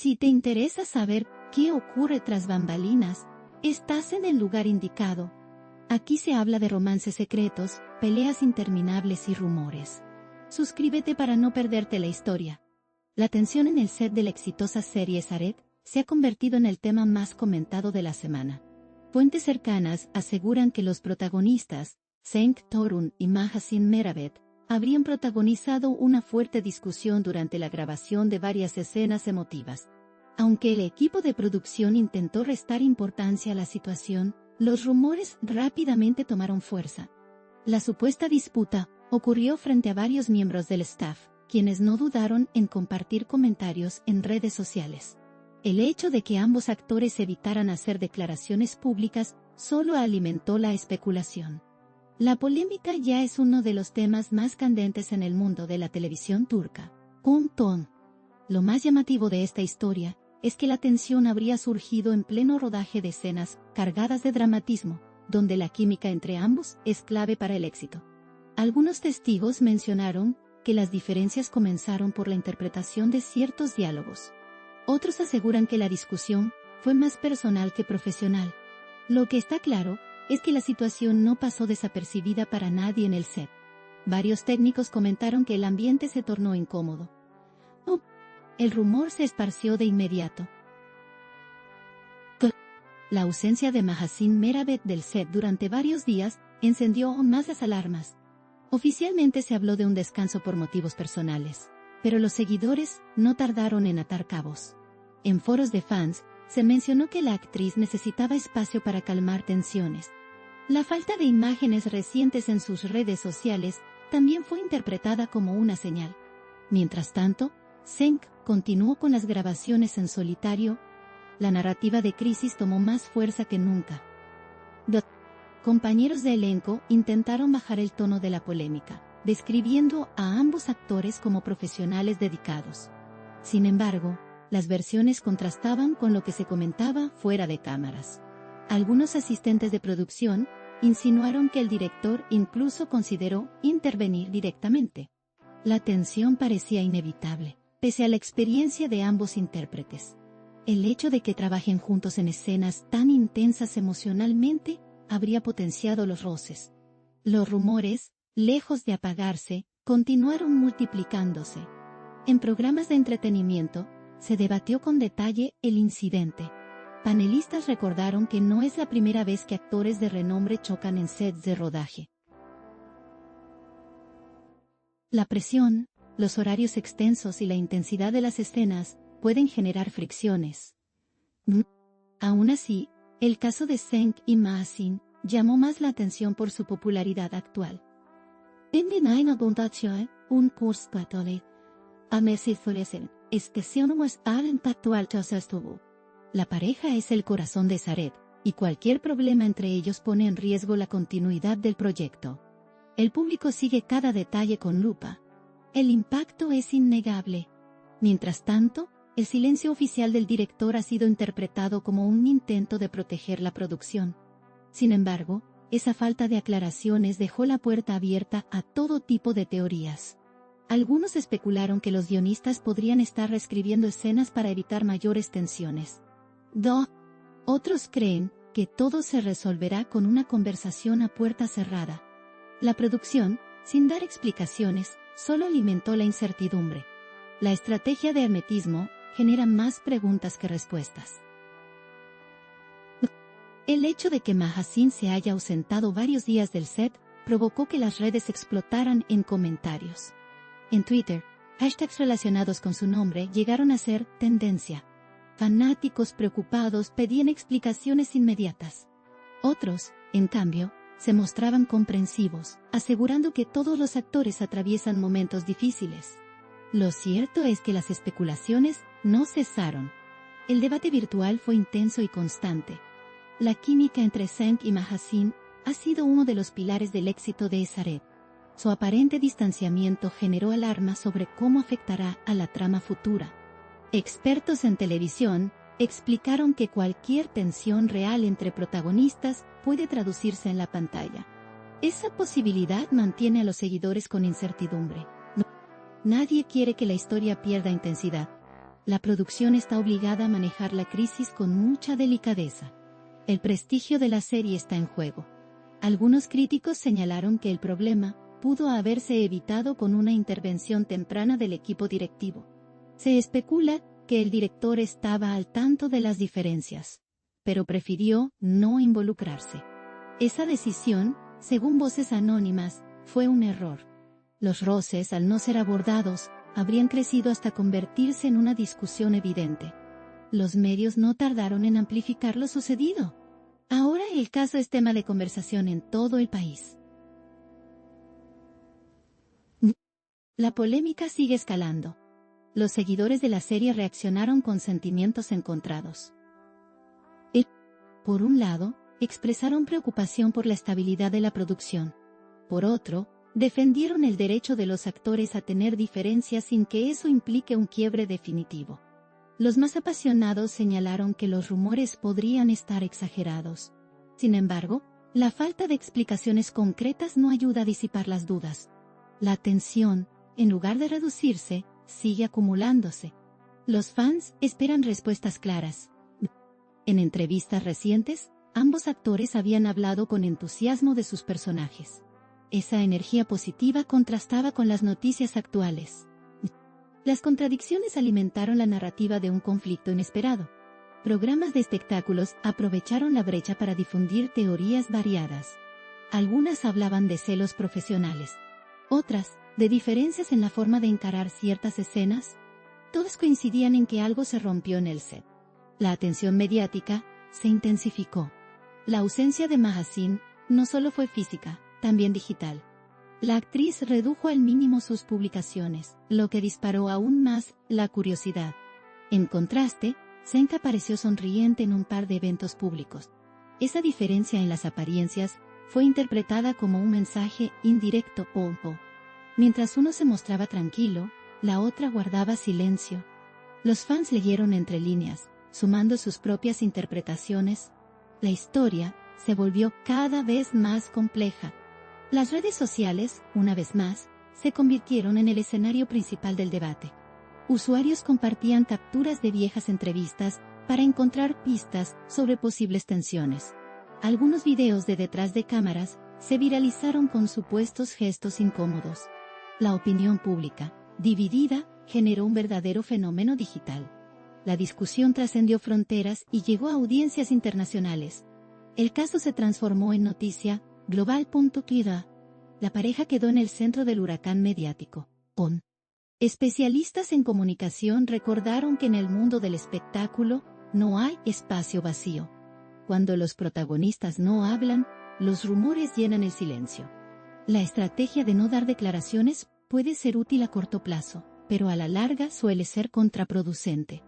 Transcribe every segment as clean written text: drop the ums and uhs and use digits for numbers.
Si te interesa saber qué ocurre tras bambalinas, estás en el lugar indicado. Aquí se habla de romances secretos, peleas interminables y rumores. Suscríbete para no perderte la historia. La tensión en el set de la exitosa serie Zaret se ha convertido en el tema más comentado de la semana. Fuentes cercanas aseguran que los protagonistas, Cenk Torun y Mahasin Meravet, habrían protagonizado una fuerte discusión durante la grabación de varias escenas emotivas. Aunque el equipo de producción intentó restar importancia a la situación, los rumores rápidamente tomaron fuerza. La supuesta disputa ocurrió frente a varios miembros del staff, quienes no dudaron en compartir comentarios en redes sociales. El hecho de que ambos actores evitaran hacer declaraciones públicas solo alimentó la especulación. La polémica ya es uno de los temas más candentes en el mundo de la televisión turca. Lo más llamativo de esta historia es que la tensión habría surgido en pleno rodaje de escenas cargadas de dramatismo, donde la química entre ambos es clave para el éxito. Algunos testigos mencionaron que las diferencias comenzaron por la interpretación de ciertos diálogos. Otros aseguran que la discusión fue más personal que profesional. Lo que está claro es que la situación no pasó desapercibida para nadie en el set. Varios técnicos comentaron que el ambiente se tornó incómodo. El rumor se esparció de inmediato. La ausencia de Mahasin Meravet del set durante varios días encendió aún más las alarmas. Oficialmente se habló de un descanso por motivos personales, pero los seguidores no tardaron en atar cabos. En foros de fans, se mencionó que la actriz necesitaba espacio para calmar tensiones. La falta de imágenes recientes en sus redes sociales también fue interpretada como una señal. Mientras tanto, Cenk continuó con las grabaciones en solitario. La narrativa de crisis tomó más fuerza que nunca. Los compañeros de elenco intentaron bajar el tono de la polémica, describiendo a ambos actores como profesionales dedicados. Sin embargo, las versiones contrastaban con lo que se comentaba fuera de cámaras. Algunos asistentes de producción insinuaron que el director incluso consideró intervenir directamente. La tensión parecía inevitable, pese a la experiencia de ambos intérpretes. El hecho de que trabajen juntos en escenas tan intensas emocionalmente habría potenciado los roces. Los rumores, lejos de apagarse, continuaron multiplicándose. En programas de entretenimiento, se debatió con detalle el incidente. Panelistas recordaron que no es la primera vez que actores de renombre chocan en sets de rodaje. La presión, los horarios extensos y la intensidad de las escenas pueden generar fricciones. Aún así, el caso de Cenk y Mahasin llamó más la atención por su popularidad actual. La pareja es el corazón de Zaret, y cualquier problema entre ellos pone en riesgo la continuidad del proyecto. El público sigue cada detalle con lupa. El impacto es innegable. Mientras tanto, el silencio oficial del director ha sido interpretado como un intento de proteger la producción. Sin embargo, esa falta de aclaraciones dejó la puerta abierta a todo tipo de teorías. Algunos especularon que los guionistas podrían estar reescribiendo escenas para evitar mayores tensiones. Otros creen que todo se resolverá con una conversación a puerta cerrada. La producción, sin dar explicaciones, solo alimentó la incertidumbre. La estrategia de hermetismo genera más preguntas que respuestas. El hecho de que Mahasin se haya ausentado varios días del set provocó que las redes explotaran en comentarios. En Twitter, hashtags relacionados con su nombre llegaron a ser tendencia. Fanáticos preocupados pedían explicaciones inmediatas. Otros, en cambio, se mostraban comprensivos, asegurando que todos los actores atraviesan momentos difíciles. Lo cierto es que las especulaciones no cesaron. El debate virtual fue intenso y constante. La química entre Cenk y Mahasin ha sido uno de los pilares del éxito de Zaret. Su aparente distanciamiento generó alarma sobre cómo afectará a la trama futura. Expertos en televisión explicaron que cualquier tensión real entre protagonistas puede traducirse en la pantalla. Esa posibilidad mantiene a los seguidores con incertidumbre. Nadie quiere que la historia pierda intensidad. La producción está obligada a manejar la crisis con mucha delicadeza. El prestigio de la serie está en juego. Algunos críticos señalaron que el problema pudo haberse evitado con una intervención temprana del equipo directivo. Se especula que el director estaba al tanto de las diferencias, pero prefirió no involucrarse. Esa decisión, según voces anónimas, fue un error. Los roces, al no ser abordados, habrían crecido hasta convertirse en una discusión evidente. Los medios no tardaron en amplificar lo sucedido. Ahora el caso es tema de conversación en todo el país. La polémica sigue escalando. Los seguidores de la serie reaccionaron con sentimientos encontrados. Por un lado, expresaron preocupación por la estabilidad de la producción. Por otro, defendieron el derecho de los actores a tener diferencias sin que eso implique un quiebre definitivo. Los más apasionados señalaron que los rumores podrían estar exagerados. Sin embargo, la falta de explicaciones concretas no ayuda a disipar las dudas. La tensión, en lugar de reducirse, sigue acumulándose. Los fans esperan respuestas claras. En entrevistas recientes, ambos actores habían hablado con entusiasmo de sus personajes. Esa energía positiva contrastaba con las noticias actuales. Las contradicciones alimentaron la narrativa de un conflicto inesperado. Programas de espectáculos aprovecharon la brecha para difundir teorías variadas. Algunas hablaban de celos profesionales. Otras, de diferencias en la forma de encarar ciertas escenas. Todas coincidían en que algo se rompió en el set. La atención mediática se intensificó. La ausencia de Mahaseen no solo fue física, también digital. La actriz redujo al mínimo sus publicaciones, lo que disparó aún más la curiosidad. En contraste, Senka apareció sonriente en un par de eventos públicos. Esa diferencia en las apariencias fue interpretada como un mensaje indirecto o. Mientras uno se mostraba tranquilo, la otra guardaba silencio. Los fans leyeron entre líneas, sumando sus propias interpretaciones. La historia se volvió cada vez más compleja. Las redes sociales, una vez más, se convirtieron en el escenario principal del debate. Usuarios compartían capturas de viejas entrevistas para encontrar pistas sobre posibles tensiones. Algunos videos de detrás de cámaras se viralizaron con supuestos gestos incómodos. La opinión pública, dividida, generó un verdadero fenómeno digital. La discusión trascendió fronteras y llegó a audiencias internacionales. El caso se transformó en noticia global. La pareja quedó en el centro del huracán mediático. Especialistas en comunicación recordaron que en el mundo del espectáculo no hay espacio vacío. Cuando los protagonistas no hablan, los rumores llenan el silencio. La estrategia de no dar declaraciones puede ser útil a corto plazo, pero a la larga suele ser contraproducente.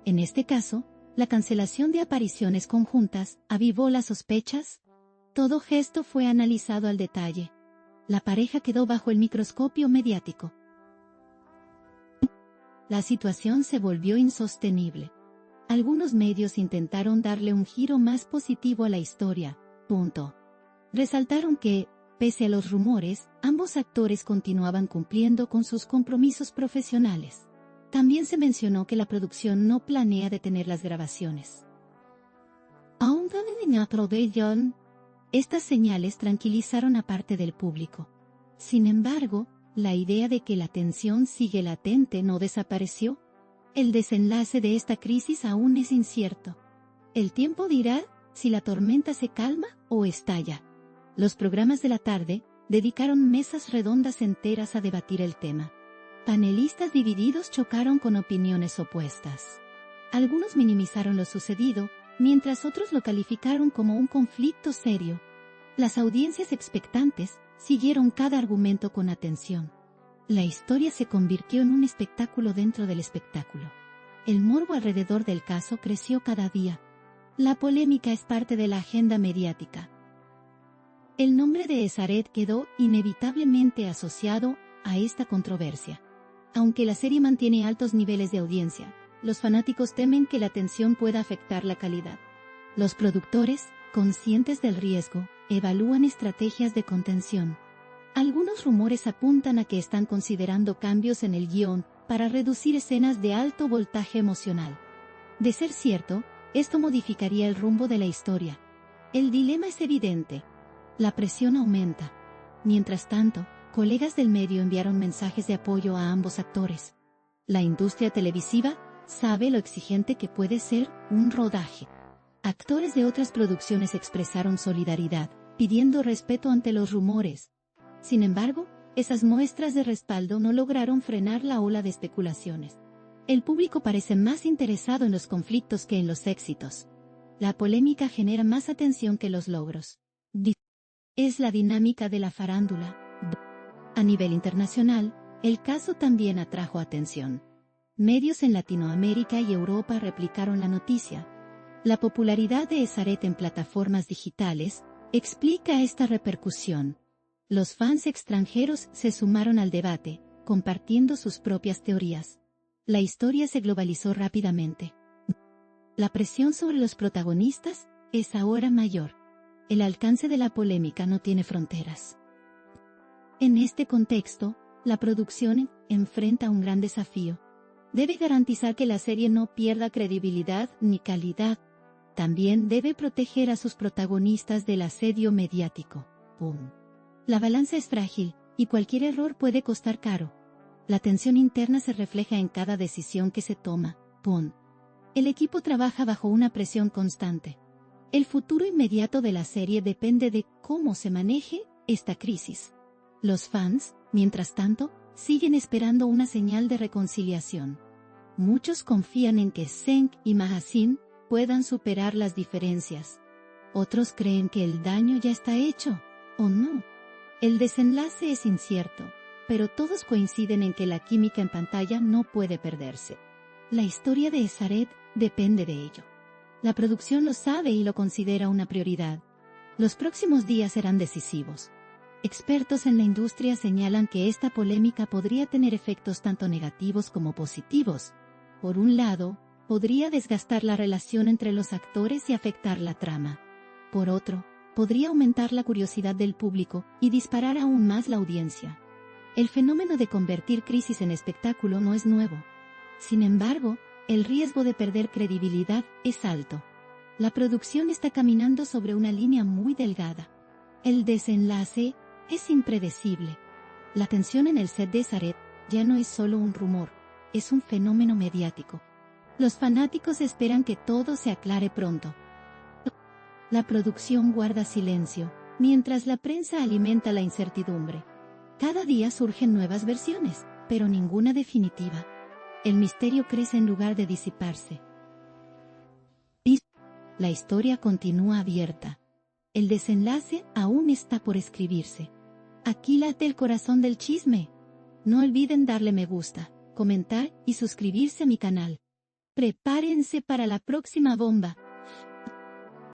En este caso, la cancelación de apariciones conjuntas avivó las sospechas. Todo gesto fue analizado al detalle. La pareja quedó bajo el microscopio mediático. La situación se volvió insostenible. Algunos medios intentaron darle un giro más positivo a la historia. Resaltaron que, pese a los rumores, ambos actores continuaban cumpliendo con sus compromisos profesionales. También se mencionó que la producción no planea detener las grabaciones. Estas señales tranquilizaron a parte del público. Sin embargo, la idea de que la tensión sigue latente no desapareció. El desenlace de esta crisis aún es incierto. El tiempo dirá si la tormenta se calma o estalla. Los programas de la tarde dedicaron mesas redondas enteras a debatir el tema. Panelistas divididos chocaron con opiniones opuestas. Algunos minimizaron lo sucedido, mientras otros lo calificaron como un conflicto serio. Las audiencias expectantes siguieron cada argumento con atención. La historia se convirtió en un espectáculo dentro del espectáculo. El morbo alrededor del caso creció cada día. La polémica es parte de la agenda mediática. El nombre de Esaret quedó inevitablemente asociado a esta controversia. Aunque la serie mantiene altos niveles de audiencia, los fanáticos temen que la tensión pueda afectar la calidad. Los productores, conscientes del riesgo, evalúan estrategias de contención. Algunos rumores apuntan a que están considerando cambios en el guión para reducir escenas de alto voltaje emocional. De ser cierto, esto modificaría el rumbo de la historia. El dilema es evidente. La presión aumenta. Mientras tanto, colegas del medio enviaron mensajes de apoyo a ambos actores. La industria televisiva sabe lo exigente que puede ser un rodaje. Actores de otras producciones expresaron solidaridad, pidiendo respeto ante los rumores. Sin embargo, esas muestras de respaldo no lograron frenar la ola de especulaciones. El público parece más interesado en los conflictos que en los éxitos. La polémica genera más atención que los logros. Es la dinámica de la farándula. A nivel internacional, el caso también atrajo atención. Medios en Latinoamérica y Europa replicaron la noticia. La popularidad de Esaret en plataformas digitales explica esta repercusión. Los fans extranjeros se sumaron al debate, compartiendo sus propias teorías. La historia se globalizó rápidamente. La presión sobre los protagonistas es ahora mayor. El alcance de la polémica no tiene fronteras. En este contexto, la producción enfrenta un gran desafío. Debe garantizar que la serie no pierda credibilidad ni calidad. También debe proteger a sus protagonistas del asedio mediático. La balanza es frágil, y cualquier error puede costar caro. La tensión interna se refleja en cada decisión que se toma. El equipo trabaja bajo una presión constante. El futuro inmediato de la serie depende de cómo se maneje esta crisis. Los fans, mientras tanto, siguen esperando una señal de reconciliación. Muchos confían en que Zeng y Mahasin puedan superar las diferencias. Otros creen que el daño ya está hecho, ¿o no? El desenlace es incierto, pero todos coinciden en que la química en pantalla no puede perderse. La historia de Esaret depende de ello. La producción lo sabe y lo considera una prioridad. Los próximos días serán decisivos. Expertos en la industria señalan que esta polémica podría tener efectos tanto negativos como positivos. Por un lado, podría desgastar la relación entre los actores y afectar la trama. Por otro, podría aumentar la curiosidad del público y disparar aún más la audiencia. El fenómeno de convertir crisis en espectáculo no es nuevo. Sin embargo, el riesgo de perder credibilidad es alto. La producción está caminando sobre una línea muy delgada. El desenlace es impredecible. La tensión en el set de Esaret ya no es solo un rumor, es un fenómeno mediático. Los fanáticos esperan que todo se aclare pronto. La producción guarda silencio, mientras la prensa alimenta la incertidumbre. Cada día surgen nuevas versiones, pero ninguna definitiva. El misterio crece en lugar de disiparse. La historia continúa abierta. El desenlace aún está por escribirse. Aquí late el corazón del chisme. No olviden darle me gusta, comentar y suscribirse a mi canal. Prepárense para la próxima bomba.